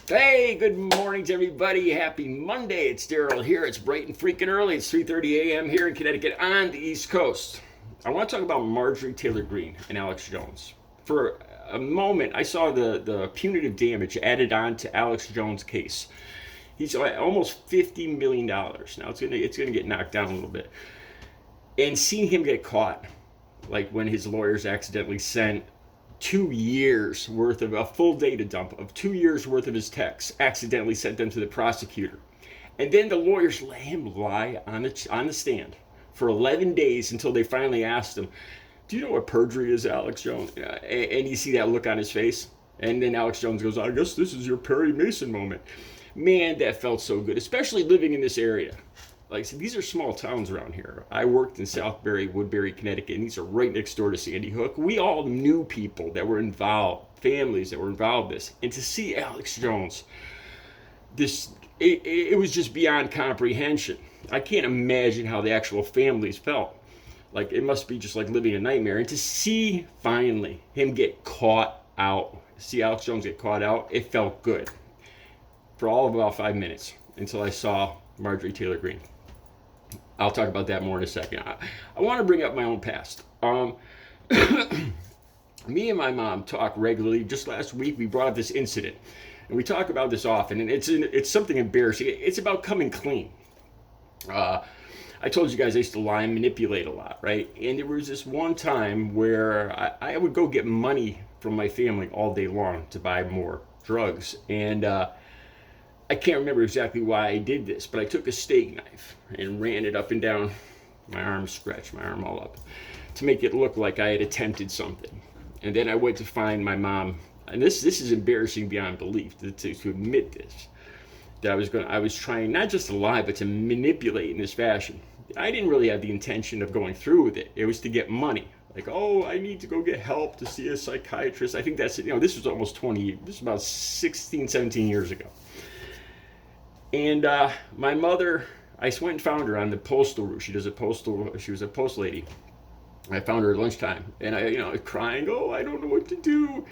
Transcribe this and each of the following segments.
Hey, good morning to everybody. Happy Monday. It's Daryl here. It's bright and freaking early. It's 3:30 a.m. here in Connecticut on the East Coast. I want to talk about Marjorie Taylor Greene and Alex Jones. For a moment, I saw the punitive damage added on to Alex Jones' case. He's almost $50 million. Now it's gonna get knocked down a little bit. And seeing him get caught, like when his lawyers accidentally sent 2 years worth of a full data dump of 2 years worth of his texts, accidentally sent them to the prosecutor, and then the lawyers let him lie on the stand for 11 days until they finally asked him, "Do you know what perjury is, Alex Jones?" And you see that look on his face, and then Alex Jones goes, "I guess this is your Perry Mason moment." Man, that felt so good, especially living in this area. Like I said, these are small towns around here. I worked in Southbury, Woodbury, Connecticut, and these are right next door to Sandy Hook. We all knew people that were involved, families that were involved in this. And to see Alex Jones, it was just beyond comprehension. I can't imagine how the actual families felt. Like, it must be just like living a nightmare. And to see finally him get caught out, see Alex Jones get caught out, it felt good. For all of about 5 minutes until I saw Marjorie Taylor Greene. I'll talk about that more in a second. I want to bring up my own past. Me and my mom talk regularly. Just last week, we brought up this incident, and we talk about this often, and it's something embarrassing. It's about coming clean. I told you guys I used to lie and manipulate a lot, right? And there was this one time where I would go get money from my family all day long to buy more drugs, and I can't remember exactly why I did this, but I took a steak knife and ran it up and down my arm, scratched my arm all up, to make it look like I had attempted something. And then I went to find my mom, and this is embarrassing beyond belief to admit this, that I was trying not just to lie, but to manipulate in this fashion. I didn't really have the intention of going through with it. It was to get money. Like, oh, I need to go get help to see a psychiatrist. I think that's, this was almost 20, this was about 16, 17 years ago. And my mother, I went and found her on the postal route. She was a post lady. I found her at lunchtime, and I crying, "Oh, I don't know what to do."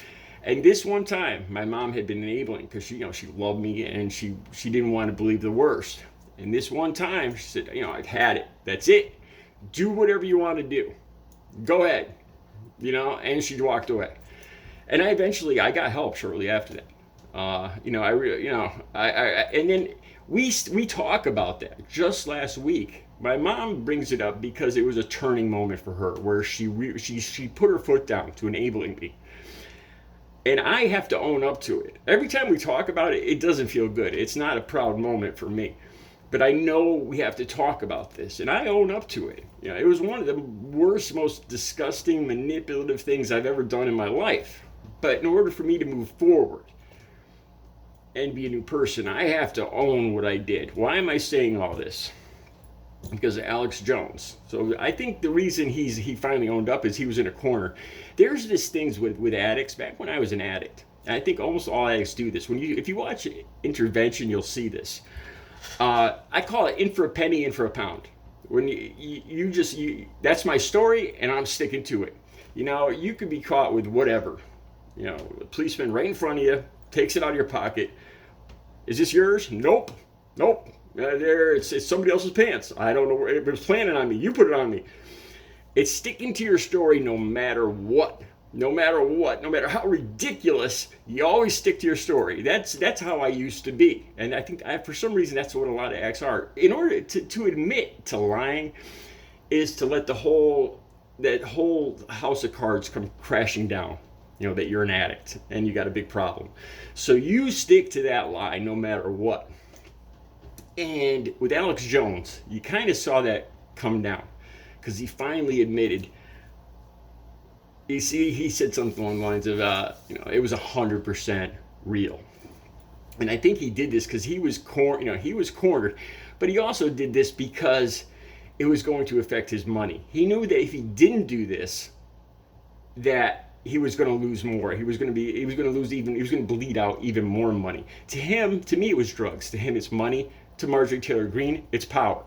And this one time, my mom had been enabling because she loved me, and she didn't want to believe the worst. And this one time, she said, "I've had it. That's it. Do whatever you want to do. Go ahead." And she walked away. And I got help shortly after that. And then we talk about that. Just last week, my mom brings it up because it was a turning moment for her, where she put her foot down to enabling me, and I have to own up to it. Every time we talk about it, it doesn't feel good. It's not a proud moment for me, but I know we have to talk about this, and I own up to it. It was one of the worst, most disgusting, manipulative things I've ever done in my life. But in order for me to move forward and be a new person, I have to own what I did. Why am I saying all this? Because of Alex Jones. So I think the reason he finally owned up is he was in a corner. There's this things with addicts. Back when I was an addict, and I think almost all addicts do this. If you watch Intervention, you'll see this. I call it in for a penny, in for a pound. When that's my story, and I'm sticking to it. You could be caught with whatever. A policeman right in front of you takes it out of your pocket. Is this yours? Nope. It's somebody else's pants. I don't know. It was planted on me. You put it on me. It's sticking to your story no matter what. No matter how ridiculous, you always stick to your story. That's how I used to be. And I think for some reason that's what a lot of acts are. In order to admit to lying is to let that whole house of cards come crashing down. That you're an addict and you got a big problem. So you stick to that lie no matter what. And with Alex Jones, you kind of saw that come down, because he finally admitted. You see, he said something along the lines of, it was 100% real. And I think he did this because he was cornered, but he also did this because it was going to affect his money. He knew that if he didn't do this, that he was going to lose more. He was going to bleed out even more money. To me, it was drugs. To him, it's money. To Marjorie Taylor Greene, it's power.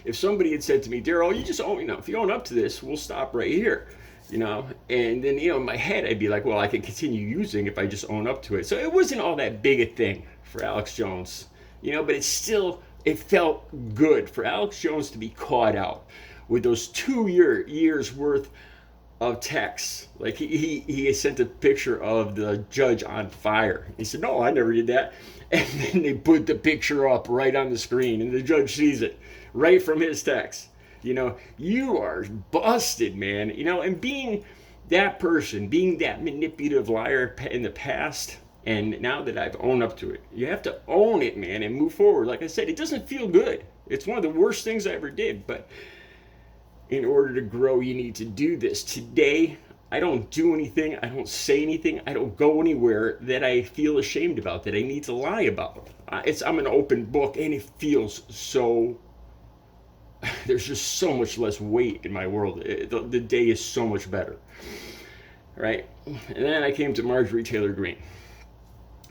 If somebody had said to me, "Daryl, you just own, if you own up to this, we'll stop right here." And then, in my head, I'd be like, well, I could continue using if I just own up to it. So it wasn't all that big a thing for Alex Jones, but it felt good for Alex Jones to be caught out with those 2 years worth of texts. Like he sent a picture of the judge on fire. He said, no, I never did that. And then they put the picture up right on the screen, and the judge sees it right from his text. You are busted, man. And being that person, being that manipulative liar in the past, and now that I've owned up to it, you have to own it, man, and move forward. Like I said, it doesn't feel good. It's one of the worst things I ever did, but in order to grow, you need to do this. Today, I don't do anything, I don't say anything, I don't go anywhere that I feel ashamed about, that I need to lie about. I'm an open book, and it feels so, there's just so much less weight in my world. The day is so much better, right? And then I came to Marjorie Taylor Greene.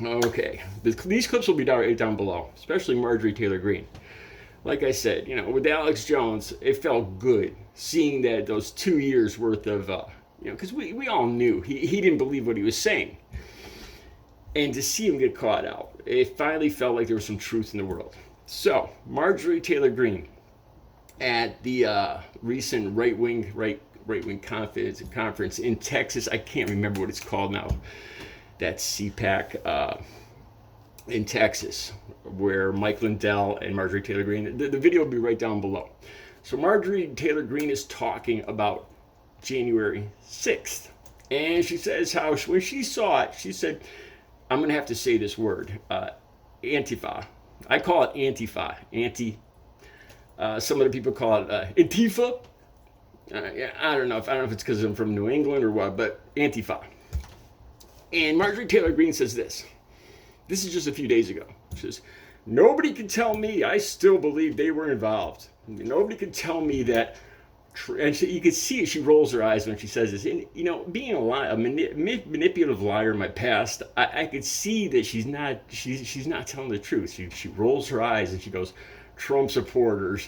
Okay, these clips will be down below, especially Marjorie Taylor Greene. Like I said, with Alex Jones, it felt good seeing that those 2 years worth of, because we all knew he didn't believe what he was saying. And to see him get caught out, it finally felt like there was some truth in the world. So, Marjorie Taylor Greene, at the recent right-wing conference in Texas, I can't remember what it's called now, that's CPAC, in Texas, where Mike Lindell and Marjorie Taylor Greene, the video will be right down below. So Marjorie Taylor Greene is talking about January 6th. And she says how when she saw it, she said, I'm going to have to say this word, Antifa. I call it Antifa. Some other people call it Antifa. I don't know if it's because I'm from New England or what, but Antifa. And Marjorie Taylor Greene says this. This is just a few days ago. She says, nobody can tell me I still believe they were involved. Nobody can tell me that. And you can see she rolls her eyes when she says this. And, being a manipulative liar in my past, I could see that she's not telling the truth. She rolls her eyes and she goes, Trump supporters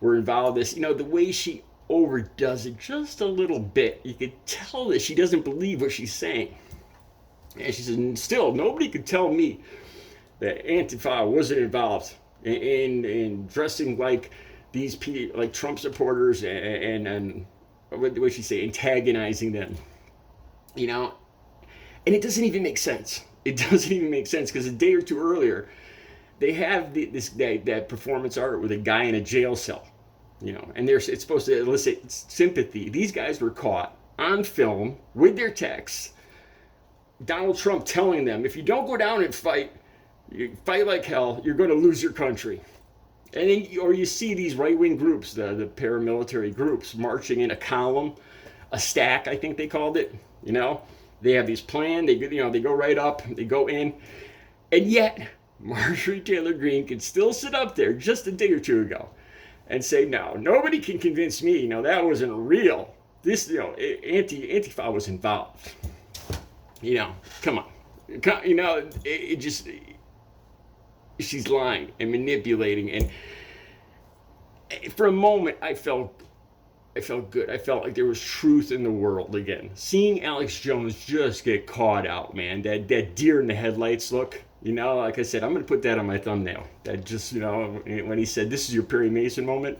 were involved in this. The way she overdoes it just a little bit, you could tell that she doesn't believe what she's saying. And she said, still, nobody could tell me that Antifa wasn't involved in dressing like these people, like Trump supporters, and what would she say, antagonizing them. And it doesn't even make sense. It doesn't even make sense because a day or two earlier, they have that performance art with a guy in a jail cell, and it's supposed to elicit sympathy. These guys were caught on film with their texts. Donald Trump telling them, if you don't go down and fight like hell, you're going to lose your country. And then, or you see these right-wing groups, the paramilitary groups, marching in a column, a stack, I think they called it. They have these plans. They go right up, they go in, and yet Marjorie Taylor Greene can still sit up there just a day or two ago and say, no, nobody can convince me. That wasn't real. This, Antifa was involved. Come on. It just, she's lying and manipulating. And for a moment, I felt good. I felt like there was truth in the world again. Seeing Alex Jones just get caught out, man. That deer in the headlights look. Like I said, I'm going to put that on my thumbnail. That just, when he said, this is your Perry Mason moment.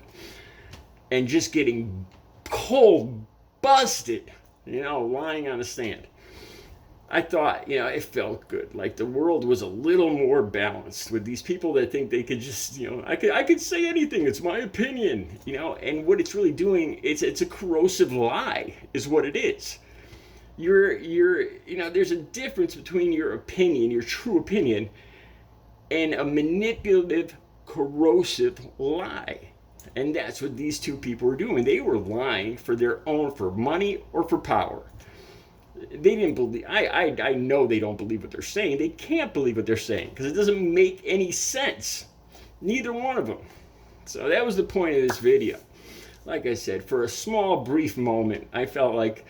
And just getting cold busted, lying on a stand. I thought, it felt good. Like the world was a little more balanced with these people that think they could just, I could say anything. It's my opinion, and what it's really doing, it's a corrosive lie is what it is. There's a difference between your opinion, your true opinion, and a manipulative, corrosive lie. And that's what these two people were doing. They were lying for money or for power. They didn't believe, I know they don't believe what they're saying. They can't believe what they're saying because it doesn't make any sense. Neither one of them. So that was the point of this video. Like I said, for a small, brief moment, I felt like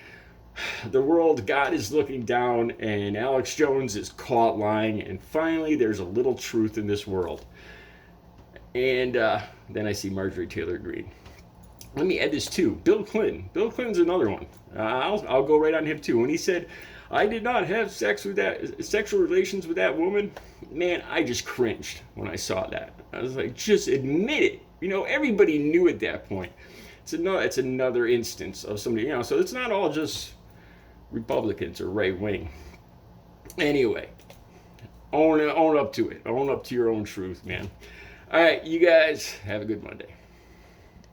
the world, God is looking down and Alex Jones is caught lying, and finally there's a little truth in this world. And then I see Marjorie Taylor Greene. Let me add this too. Bill Clinton. Bill Clinton's another one. I'll go right on him too. When he said, "I did not have sexual relations with that woman," man, I just cringed when I saw that. I was like, just admit it. Everybody knew at that point. It's another instance of somebody. So it's not all just Republicans or right wing. Anyway, own up to it. Own up to your own truth, man. All right, you guys have a good Monday.